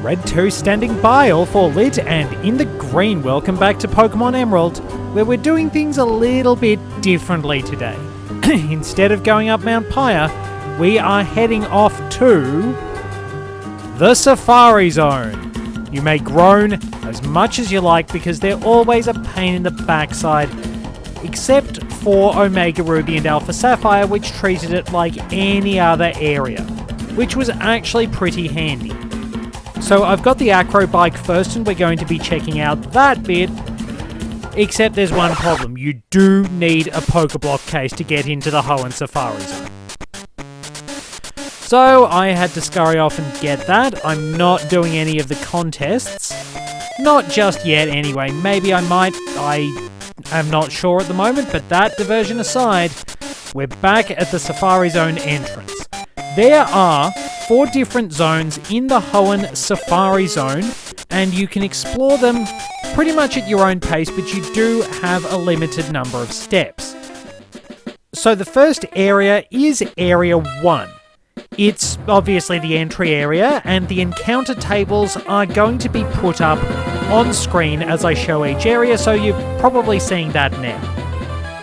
Red 2 standing by, all for lit, and in the green, welcome back to Pokemon Emerald, where we're doing things a little bit differently today. Instead of going up Mount Pyre, we are heading off to the Safari Zone. You may groan as much as you like because they're always a pain in the backside, except for Omega Ruby and Alpha Sapphire, which treated it like any other area, which was actually pretty handy. So I've got the Acro Bike first and we're going to be checking out that bit, except there's one problem. You do need a Pokeblock case to get into the Hoenn Safari Zone. So I had to scurry off and get that. I'm not doing any of the contests. Not just yet anyway. Maybe I might. I'm not sure at the moment, but that diversion aside, we're back at the Safari Zone entrance. There are 4 different zones in the Hoenn Safari Zone, and you can explore them pretty much at your own pace, but you do have a limited number of steps. So the first area is Area 1. It's obviously the entry area, and the encounter tables are going to be put up on screen as I show each area, so you're probably seeing that now.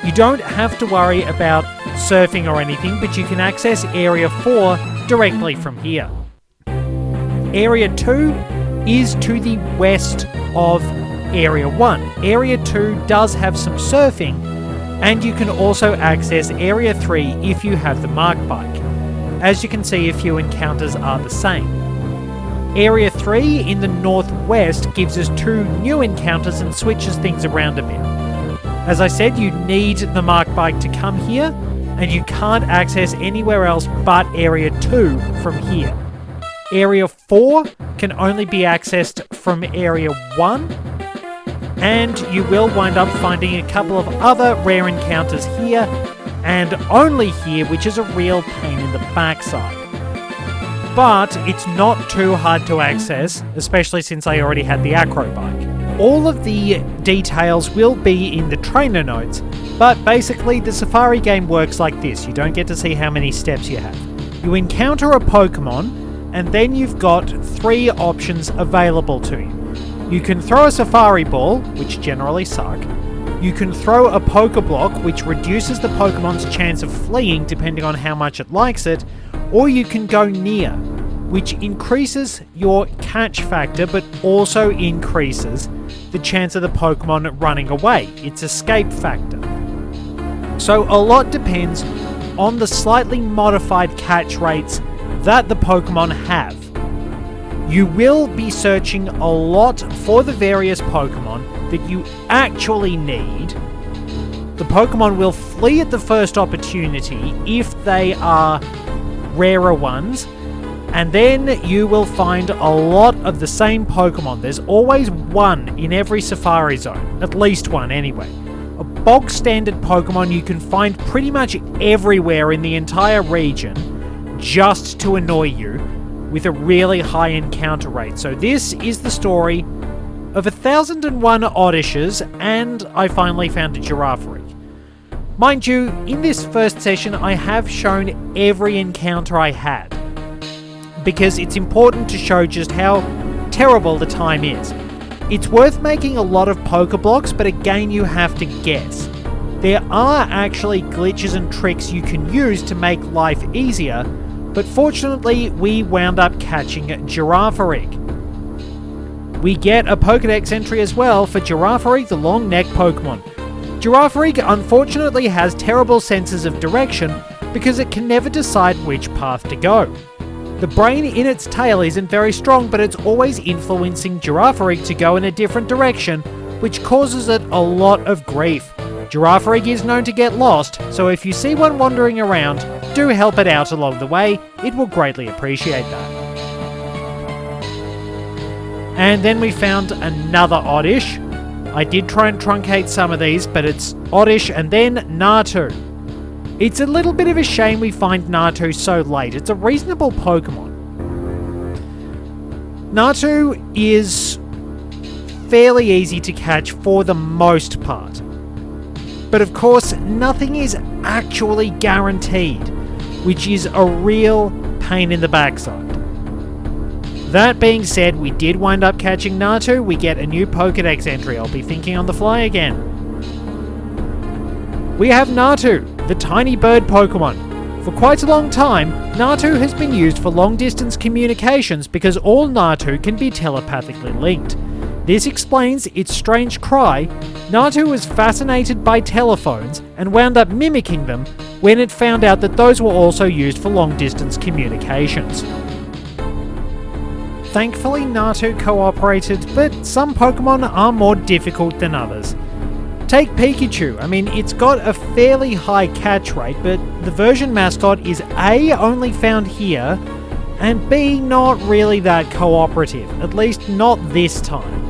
You don't have to worry about surfing or anything, but you can access Area 4 directly from here. Area 2 is to the west of Area 1. Area 2 does have some surfing, and you can also access Area 3 if you have the Mark Bike. As you can see, a few encounters are the same. Area 3 in the northwest gives us 2 new encounters and switches things around a bit. As I said, you need the Mark Bike to come here, and you can't access anywhere else but Area 2 from here. Area 4 can only be accessed from Area 1, and you will wind up finding a couple of other rare encounters here, and only here, which is a real pain in the backside. But it's not too hard to access, especially since I already had the Acro Bike. All of the details will be in the trainer notes, but basically the Safari game works like this. You don't get to see how many steps you have. You encounter a Pokemon, and then you've got 3 options available to you. You can throw a Safari Ball, which generally suck. You can throw a Pokeblock, which reduces the Pokemon's chance of fleeing depending on how much it likes it, or you can go near, which increases your catch factor but also increases the chance of the Pokemon running away, its escape factor. So a lot depends on the slightly modified catch rates that the Pokemon have. You will be searching a lot for the various Pokemon that you actually need. The Pokemon will flee at the first opportunity if they are rarer ones, and then you will find a lot of the same Pokemon. There's always one in every Safari Zone, at least one anyway. A bog standard Pokemon you can find pretty much everywhere in the entire region just to annoy you with a really high encounter rate. So this is the story of 1001 Oddishes, and I finally found a Girafarig. Mind you, in this first session I have shown every encounter I had, because it's important to show just how terrible the time is. It's worth making a lot of Pokeblocks, but again you have to guess. There are actually glitches and tricks you can use to make life easier, but fortunately we wound up catching Girafarig. We get a Pokedex entry as well for Girafarig, the long neck Pokemon. Girafarig unfortunately has terrible senses of direction because it can never decide which path to go. The brain in its tail isn't very strong, but it's always influencing Girafarig to go in a different direction, which causes it a lot of grief. Girafarig is known to get lost, so if you see one wandering around, do help it out along the way. It will greatly appreciate that. And then we found another Oddish. I did try and truncate some of these, but it's Oddish and then Natu. It's a little bit of a shame we find Natu so late. It's a reasonable Pokemon. Natu is fairly easy to catch for the most part. But of course, nothing is actually guaranteed, which is a real pain in the backside. That being said, we did wind up catching Natu. We get a new Pokédex entry. I'll be thinking on the fly again. We have Natu, the tiny bird Pokemon. For quite a long time, Natu has been used for long-distance communications because all Natu can be telepathically linked. This explains its strange cry. Natu was fascinated by telephones and wound up mimicking them when it found out that those were also used for long-distance communications. Thankfully, Natu cooperated, but some Pokemon are more difficult than others. Take Pikachu. I mean, it's got a fairly high catch rate, but the version mascot is A, only found here, and B, not really that cooperative, at least not this time.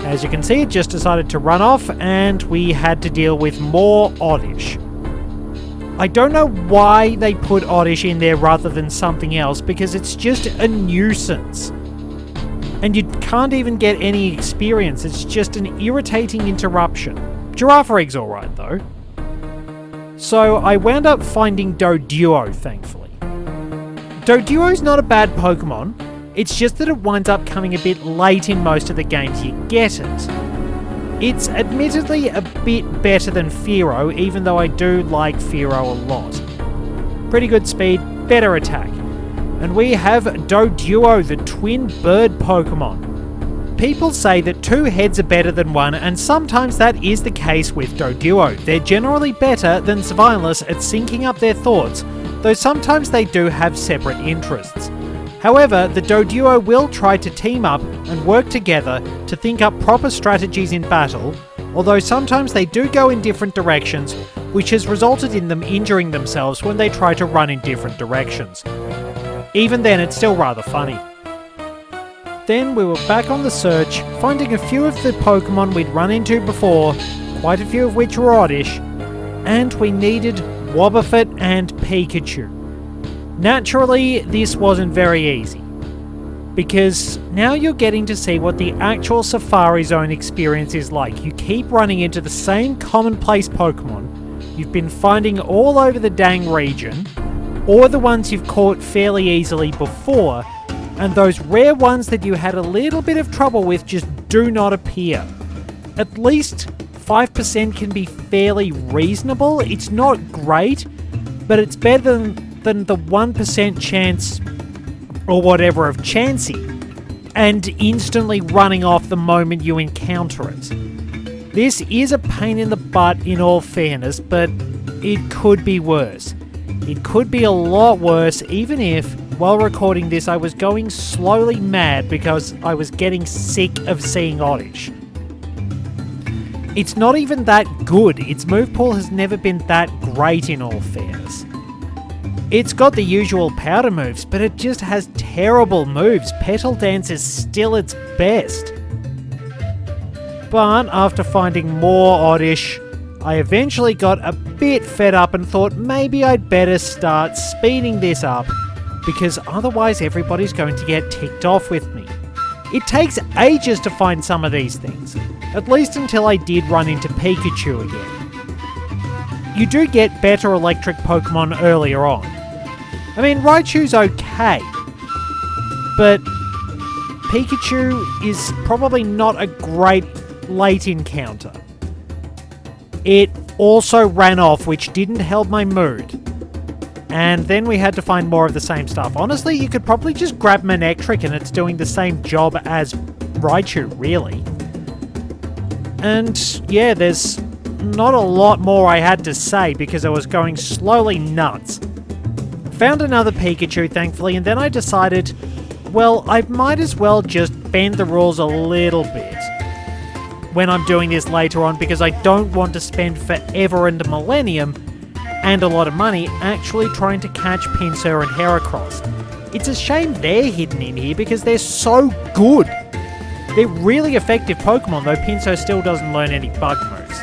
As you can see, it just decided to run off, and we had to deal with more Oddish. I don't know why they put Oddish in there rather than something else, because it's just a nuisance. And you can't even get any experience, it's just an irritating interruption. Girafareg's alright though. So I wound up finding Doduo, thankfully. Doduo's not a bad Pokemon, it's just that it winds up coming a bit late in most of the games you get it. It's admittedly a bit better than Fearow, even though I do like Fearow a lot. Pretty good speed, better attack. And we have Doduo, the twin bird Pokemon. People say that two heads are better than one, and sometimes that is the case with Doduo. They're generally better than Sviolus at syncing up their thoughts, though sometimes they do have separate interests. However, the Doduo will try to team up and work together to think up proper strategies in battle, although sometimes they do go in different directions, which has resulted in them injuring themselves when they try to run in different directions. Even then, it's still rather funny. Then we were back on the search, finding a few of the Pokemon we'd run into before, quite a few of which were Oddish, and we needed Wobbuffet and Pikachu. Naturally, this wasn't very easy, because now you're getting to see what the actual Safari Zone experience is like. You keep running into the same commonplace Pokemon you've been finding all over the dang region, or the ones you've caught fairly easily before, and those rare ones that you had a little bit of trouble with just do not appear. At least 5% can be fairly reasonable. It's not great, but it's better than the 1% chance or whatever of Chansey, and instantly running off the moment you encounter it. This is a pain in the butt in all fairness, but it could be worse. It could be a lot worse, even if, while recording this, I was going slowly mad because I was getting sick of seeing Oddish. It's not even that good. Its move pool has never been that great in all fairness. It's got the usual powder moves, but it just has terrible moves. Petal Dance is still its best. But after finding more Oddish, I eventually got a bit fed up and thought maybe I'd better start speeding this up, because otherwise everybody's going to get ticked off with me. It takes ages to find some of these things, at least until I did run into Pikachu again. You do get better electric Pokemon earlier on. I mean, Raichu's okay, but Pikachu is probably not a great late encounter. It also ran off, which didn't help my mood. And then we had to find more of the same stuff. Honestly, you could probably just grab Manectric and it's doing the same job as Raichu, really. And yeah, there's not a lot more I had to say because I was going slowly nuts. Found another Pikachu, thankfully, and then I decided, well, I might as well just bend the rules a little bit when I'm doing this later on, because I don't want to spend forever and a millennium and a lot of money actually trying to catch Pinsir and Heracross. It's a shame they're hidden in here because they're so good. They're really effective Pokemon, though Pinsir still doesn't learn any bug moves.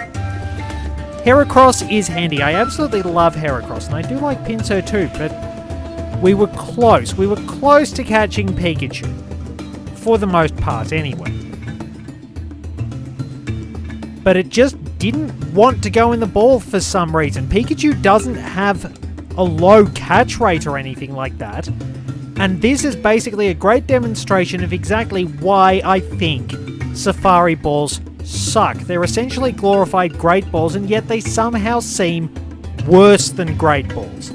Heracross is handy. I absolutely love Heracross, and I do like Pinsir too, but we were close. We were close to catching Pikachu. For the most part, anyway. But it just didn't want to go in the ball for some reason. Pikachu doesn't have a low catch rate or anything like that. And this is basically a great demonstration of exactly why I think Safari Balls suck. They're essentially glorified Great Balls, and yet they somehow seem worse than Great Balls.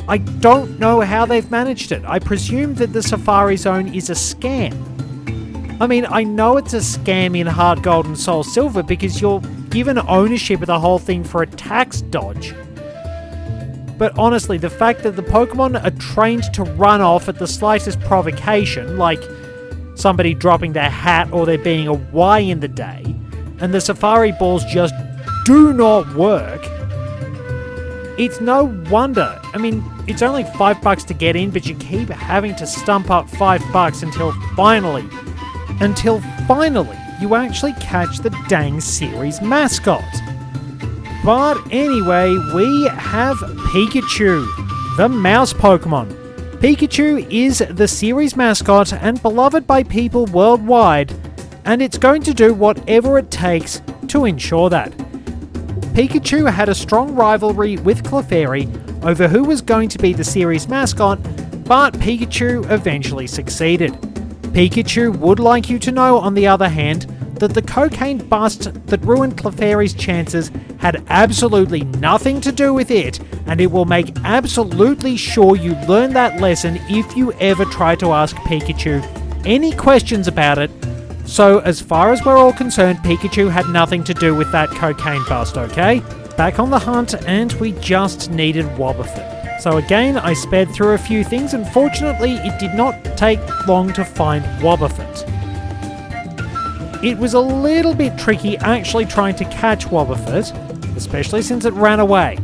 I don't know how they've managed it. I presume that the Safari Zone is a scam. I mean, I know it's a scam in Hard Gold and Soul Silver because you're given ownership of the whole thing for a tax dodge. But honestly, the fact that the Pokemon are trained to run off at the slightest provocation, like somebody dropping their hat or there being a Y in the day, and the Safari Balls just do not work, it's no wonder. I mean, it's only $5 to get in, but you keep having to stump up $5 until finally you actually catch the dang series mascot. But anyway, we have Pikachu, the mouse Pokemon. Pikachu is the series mascot and beloved by people worldwide, and it's going to do whatever it takes to ensure that. Pikachu had a strong rivalry with Clefairy over who was going to be the series mascot, but Pikachu eventually succeeded. Pikachu would like you to know, on the other hand, that the cocaine bust that ruined Clefairy's chances had absolutely nothing to do with it, and it will make absolutely sure you learn that lesson if you ever try to ask Pikachu any questions about it. So as far as we're all concerned, Pikachu had nothing to do with that cocaine bust, okay? Back on the hunt, and we just needed Wobbuffet. So again, I sped through a few things, and fortunately it did not take long to find Wobbuffet. It was a little bit tricky actually trying to catch Wobbuffet, especially since it ran away.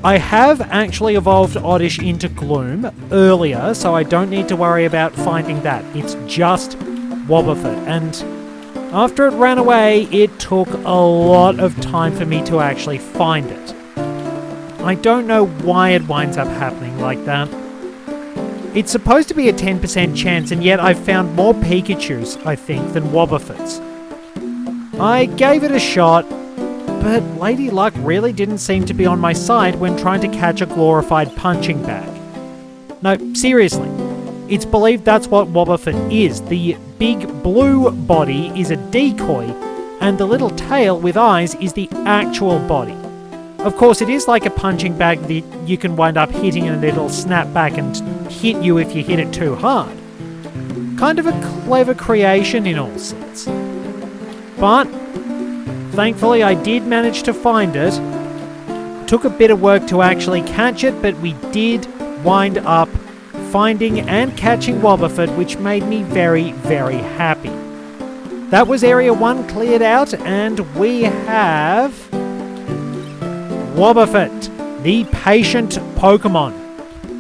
I have actually evolved Oddish into Gloom earlier, so I don't need to worry about finding that. It's just Wobbuffet, and after it ran away, it took a lot of time for me to actually find it. I don't know why it winds up happening like that. It's supposed to be a 10% chance, and yet I've found more Pikachus, I think, than Wobbuffets. I gave it a shot, but Lady Luck really didn't seem to be on my side when trying to catch a glorified punching bag. No, seriously. It's believed that's what Wobbuffet is. The big blue body is a decoy, and the little tail with eyes is the actual body. Of course, it is like a punching bag that you can wind up hitting and it'll snap back and hit you if you hit it too hard. Kind of a clever creation in all sense. But thankfully I did manage to find it. Took a bit of work to actually catch it, but we did wind up finding and catching Wobbuffet, which made me very, very happy. That was Area 1 cleared out, and we have Wobbuffet, the patient Pokemon.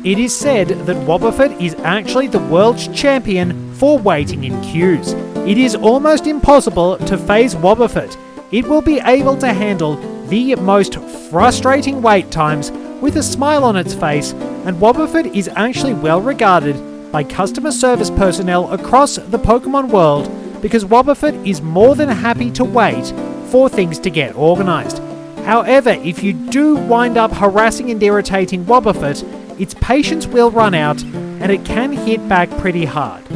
It is said that Wobbuffet is actually the world's champion for waiting in queues. It is almost impossible to phase Wobbuffet. It will be able to handle the most frustrating wait times with a smile on its face, and Wobbuffet is actually well regarded by customer service personnel across the Pokemon world because Wobbuffet is more than happy to wait for things to get organised. However, if you do wind up harassing and irritating Wobbuffet, its patience will run out and it can hit back pretty hard.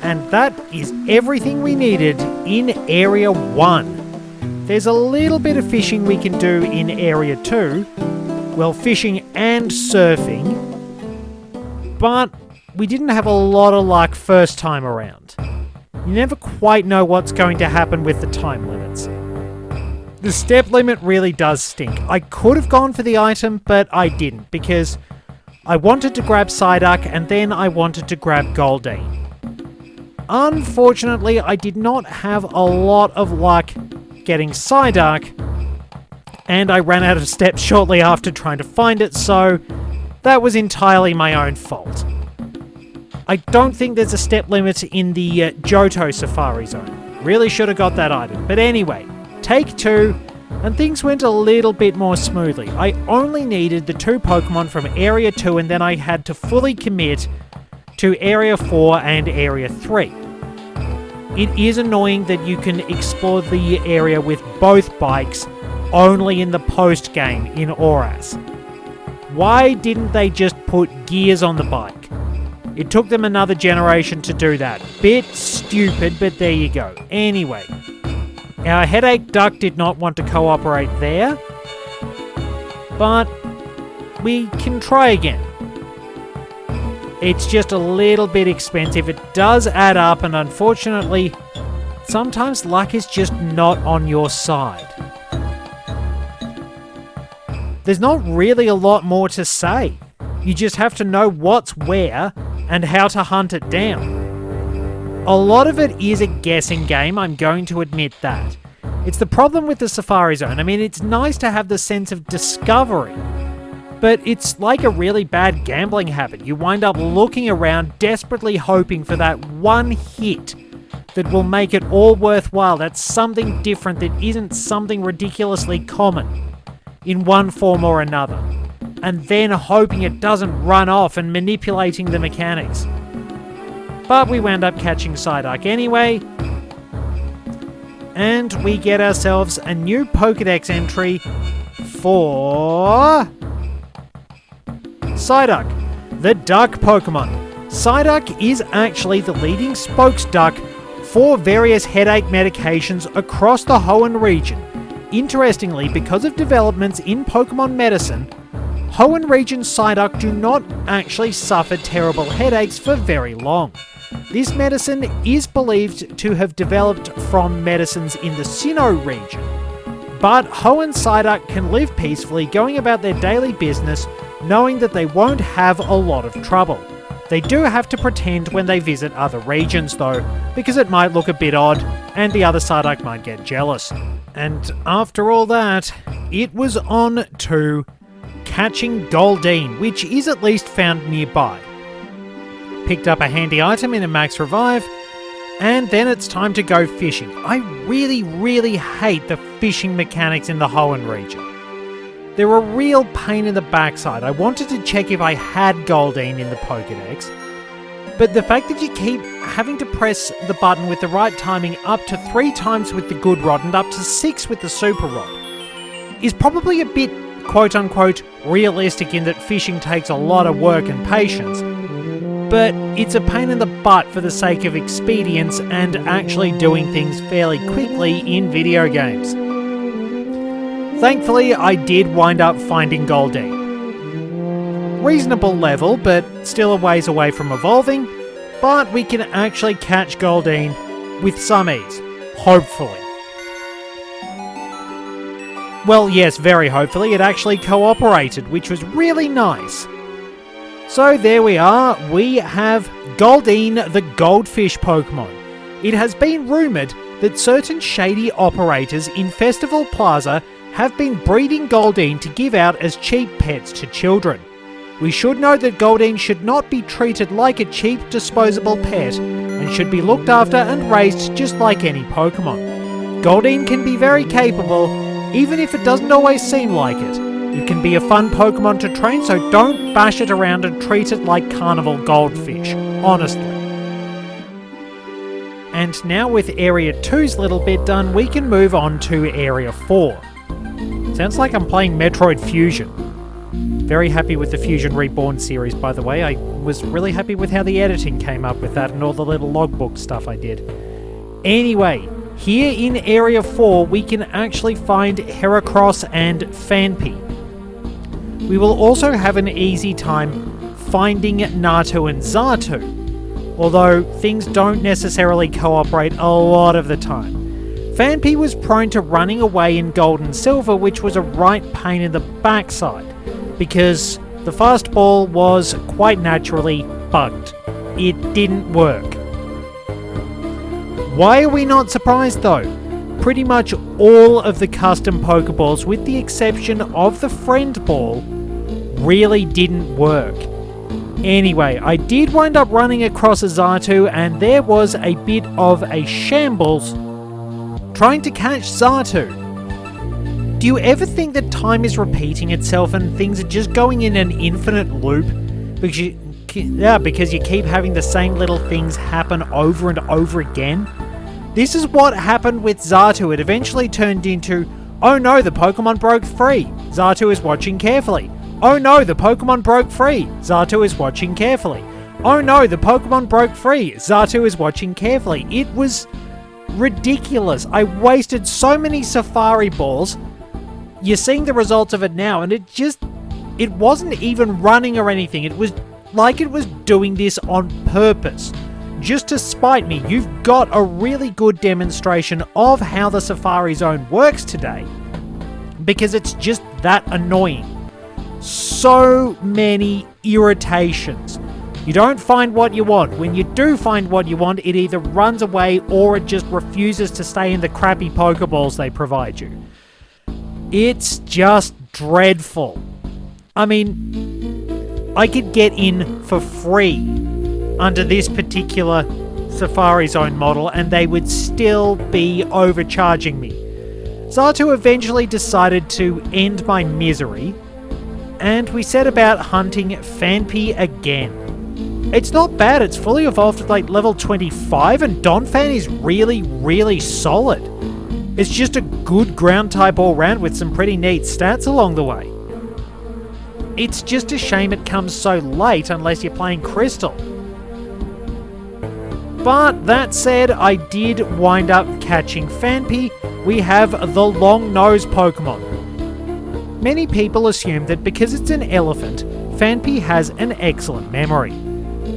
And that is everything we needed in Area 1. There's a little bit of fishing we can do in Area 2, well, fishing and surfing, but we didn't have a lot of luck first time around. You never quite know what's going to happen with the time limits. The step limit really does stink. I could have gone for the item, but I didn't, because I wanted to grab Psyduck and then I wanted to grab Goldeen. Unfortunately, I did not have a lot of luck getting Psyduck, and I ran out of steps shortly after trying to find it, so that was entirely my own fault. I don't think there's a step limit in the Johto Safari Zone. Really should have got that item. But anyway, take 2, and things went a little bit more smoothly. I only needed the 2 Pokemon from Area 2, and then I had to fully commit to Area 4 and Area 3. It is annoying that you can explore the area with both bikes only in the post-game in Oras. Why didn't they just put gears on the bike? It took them another generation to do that. Bit stupid, but there you go. Anyway, our headache duck did not want to cooperate there, but we can try again. It's just a little bit expensive. It does add up, and unfortunately, sometimes luck is just not on your side. There's not really a lot more to say. You just have to know what's where and how to hunt it down. A lot of it is a guessing game, I'm going to admit that. It's the problem with the Safari Zone. I mean, it's nice to have the sense of discovery, but it's like a really bad gambling habit. You wind up looking around, desperately hoping for that one hit that will make it all worthwhile. That's something different that isn't something ridiculously common in one form or another. And then hoping it doesn't run off and manipulating the mechanics. But we wound up catching Psyduck anyway. And we get ourselves a new Pokédex entry for Psyduck, the duck Pokemon. Psyduck is actually the leading spokesduck for various headache medications across the Hoenn region. Interestingly, because of developments in Pokemon medicine, Hoenn region Psyduck do not actually suffer terrible headaches for very long. This medicine is believed to have developed from medicines in the Sinnoh region, but Hoenn Psyduck can live peacefully going about their daily business knowing that they won't have a lot of trouble. They do have to pretend when they visit other regions though, because it might look a bit odd and the other Psyduck might get jealous. And after all that, it was on to catching Goldeen, which is at least found nearby. Picked up a handy item in a max revive, and then it's time to go fishing. I really hate the fishing mechanics in the Hoenn region. They're a real pain in the backside. I wanted to check if I had Goldeen in the Pokédex, but the fact that you keep having to press the button with the right timing up to 3 times with the good rod and up to 6 with the super rod is probably a bit quote-unquote realistic in that fishing takes a lot of work and patience, but it's a pain in the butt for the sake of expedience and actually doing things fairly quickly in video games. Thankfully, I did wind up finding Goldeen. Reasonable level, but still a ways away from evolving, but we can actually catch Goldeen with some ease, hopefully. Well, yes, very hopefully, it actually cooperated, which was really nice. So there we are, we have Goldeen, the goldfish Pokemon. It has been rumoured that certain shady operators in Festival Plaza have been breeding Goldeen to give out as cheap pets to children. We should know that Goldeen should not be treated like a cheap disposable pet and should be looked after and raised just like any Pokemon. Goldeen can be very capable, even if it doesn't always seem like it. It can be a fun Pokemon to train, so don't bash it around and treat it like carnival goldfish, honestly. And now with Area 2's little bit done, we can move on to Area 4. Sounds like I'm playing Metroid Fusion. Very happy with the Fusion Reborn series, by the way. I was really happy with how the editing came up with that and all the little logbook stuff I did. Anyway, here in Area 4, we can actually find Heracross and Phanpy. We will also have an easy time finding Nato and Xatu, although things don't necessarily cooperate a lot of the time. Phanpy was prone to running away in Gold and Silver, which was a right pain in the backside, because the fast ball was quite naturally bugged. It didn't work. Why are we not surprised though? Pretty much all of the custom Pokeballs, with the exception of the Friend Ball, really didn't work. Anyway, I did wind up running across a Xatu, and there was a bit of a shambles trying to catch Xatu. Do you ever think that time is repeating itself and things are just going in an infinite loop? Because you keep having the same little things happen over and over again? This is what happened with Xatu. It eventually turned into, oh no, the Pokemon broke free. Xatu is watching carefully. Oh no, the Pokemon broke free. Xatu is watching carefully. Oh no, the Pokemon broke free. Xatu is watching carefully. It was ridiculous. I wasted so many Safari Balls. You're seeing the results of it now, and it wasn't even running or anything. It was like it was doing this on purpose, just to spite me. You've got a really good demonstration of how the Safari Zone works today, because it's just that annoying. So many irritations. You don't find what you want. When you do find what you want, it either runs away or it just refuses to stay in the crappy Pokeballs they provide you. It's just dreadful. I mean, I could get in for free under this particular Safari Zone model and they would still be overcharging me. Xatu eventually decided to end my misery, and we set about hunting Phanpy again. It's not bad, it's fully evolved at like level 25, and Donphan is really, really solid. It's just a good ground type all round with some pretty neat stats along the way. It's just a shame it comes so late unless you're playing Crystal. But that said, I did wind up catching Phanpy. We have the long-nosed Pokemon. Many people assume that because it's an elephant, Phanpy has an excellent memory.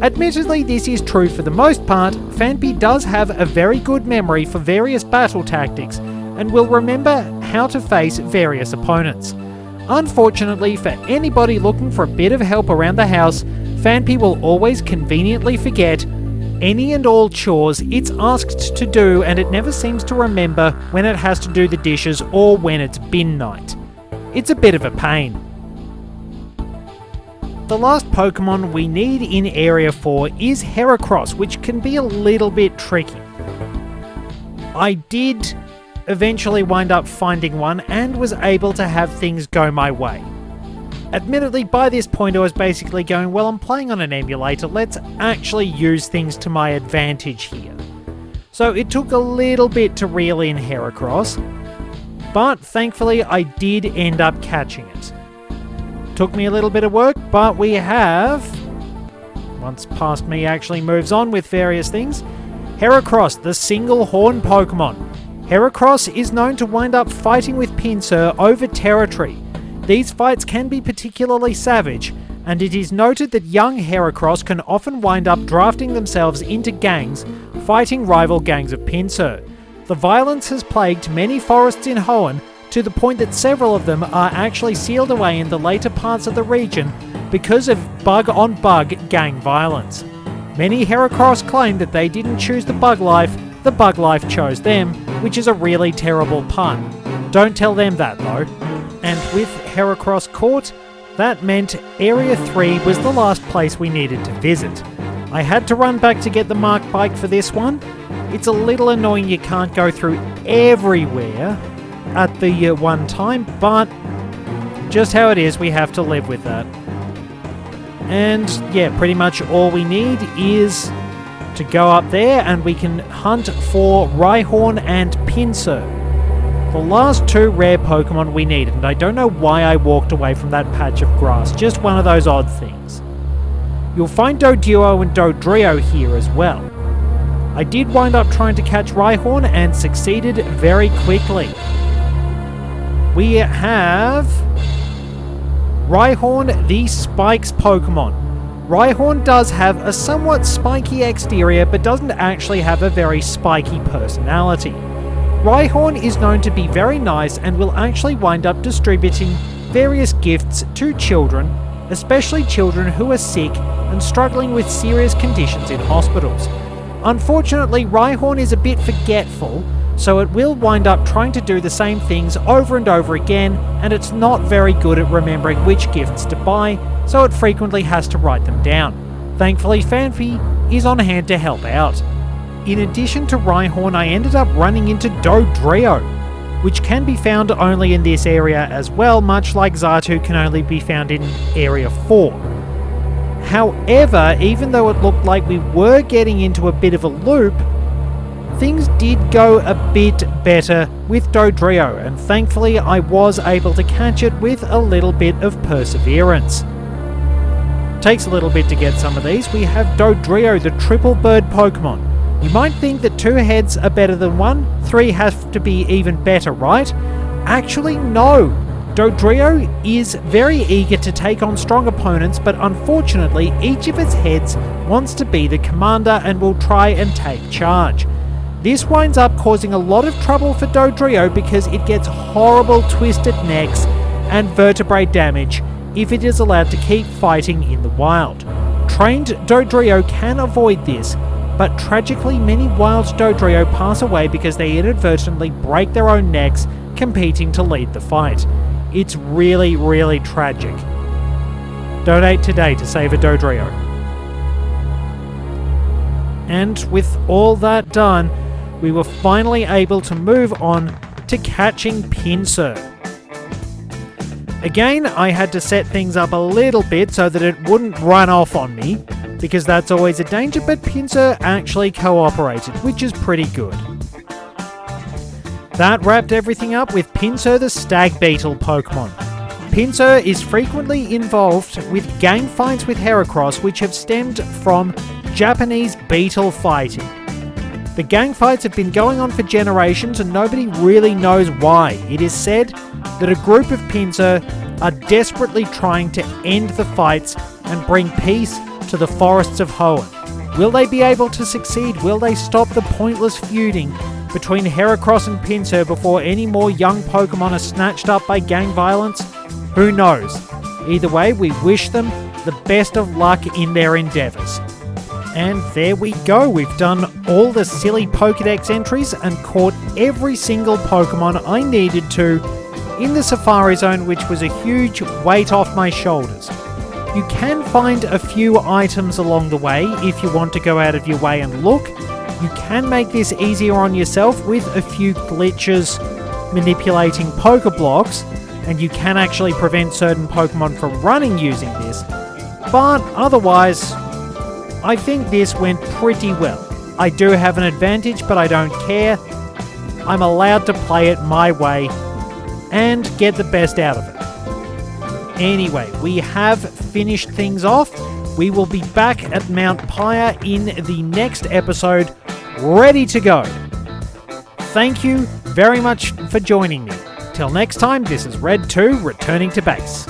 Admittedly, this is true for the most part. Phanpy does have a very good memory for various battle tactics and will remember how to face various opponents. Unfortunately, for anybody looking for a bit of help around the house, Phanpy will always conveniently forget any and all chores it's asked to do, and it never seems to remember when it has to do the dishes or when it's bin night. It's a bit of a pain. The last Pokemon we need in Area 4 is Heracross, which can be a little bit tricky. I did eventually wind up finding one and was able to have things go my way. Admittedly, by this point I was basically going, well, I'm playing on an emulator, let's actually use things to my advantage here. So it took a little bit to reel in Heracross, but thankfully I did end up catching it. Took me a little bit of work, but we have, once past me actually moves on with various things, Heracross, the single horn Pokemon. Heracross is known to wind up fighting with Pinsir over territory. These fights can be particularly savage, and it is noted that young Heracross can often wind up drafting themselves into gangs, fighting rival gangs of Pinsir. The violence has plagued many forests in Hoenn, to the point that several of them are actually sealed away in the later parts of the region because of bug-on-bug gang violence. Many Heracross claim that they didn't choose the bug life chose them, which is a really terrible pun. Don't tell them that though. And with Heracross caught, that meant Area 3 was the last place we needed to visit. I had to run back to get the Mark Bike for this one. It's a little annoying you can't go through everywhere at the one time, but just how it is, we have to live with that. And yeah, pretty much all we need is to go up there and we can hunt for Rhyhorn and Pinsir, the last two rare Pokemon we needed, and I don't know why I walked away from that patch of grass, just one of those odd things. You'll find Doduo and Dodrio here as well. I did wind up trying to catch Rhyhorn and succeeded very quickly. We have Rhyhorn, the Spikes Pokemon. Rhyhorn does have a somewhat spiky exterior, but doesn't actually have a very spiky personality. Rhyhorn is known to be very nice and will actually wind up distributing various gifts to children, especially children who are sick and struggling with serious conditions in hospitals. Unfortunately, Rhyhorn is a bit forgetful, so it will wind up trying to do the same things over and over again, and it's not very good at remembering which gifts to buy, so it frequently has to write them down. Thankfully, Phanpy is on hand to help out. In addition to Rhyhorn, I ended up running into Dodrio, which can be found only in this area as well, much like Xatu can only be found in Area 4. However, even though it looked like we were getting into a bit of a loop, things did go a bit better with Dodrio, and thankfully I was able to catch it with a little bit of perseverance. Takes a little bit to get some of these. We have Dodrio, the triple bird Pokemon. You might think that 2 heads are better than 1, 3 have to be even better, right? Actually, no. Dodrio is very eager to take on strong opponents, but unfortunately, each of its heads wants to be the commander and will try and take charge. This winds up causing a lot of trouble for Dodrio because it gets horrible twisted necks and vertebrae damage if it is allowed to keep fighting in the wild. Trained Dodrio can avoid this, but tragically many wild Dodrio pass away because they inadvertently break their own necks competing to lead the fight. It's really, really tragic. Donate today to save a Dodrio. And with all that done, we were finally able to move on to catching Pinsir. Again, I had to set things up a little bit so that it wouldn't run off on me, because that's always a danger, but Pinsir actually cooperated, which is pretty good. That wrapped everything up with Pinsir the Stag Beetle Pokemon. Pinsir is frequently involved with gang fights with Heracross, which have stemmed from Japanese beetle fighting. The gang fights have been going on for generations and nobody really knows why. It is said that a group of Pinsir are desperately trying to end the fights and bring peace to the forests of Hoenn. Will they be able to succeed? Will they stop the pointless feuding between Heracross and Pinsir before any more young Pokemon are snatched up by gang violence? Who knows? Either way, we wish them the best of luck in their endeavours. And there we go, we've done all the silly Pokédex entries and caught every single Pokemon I needed to in the Safari Zone, which was a huge weight off my shoulders. You can find a few items along the way if you want to go out of your way and look. You can make this easier on yourself with a few glitches manipulating Pokeblocks, and you can actually prevent certain Pokemon from running using this. But otherwise, I think this went pretty well. I do have an advantage, but I don't care. I'm allowed to play it my way and get the best out of it. Anyway, we have finished things off. We will be back at Mount Pyre in the next episode, ready to go. Thank you very much for joining me. Till next time, this is Red 2 returning to base.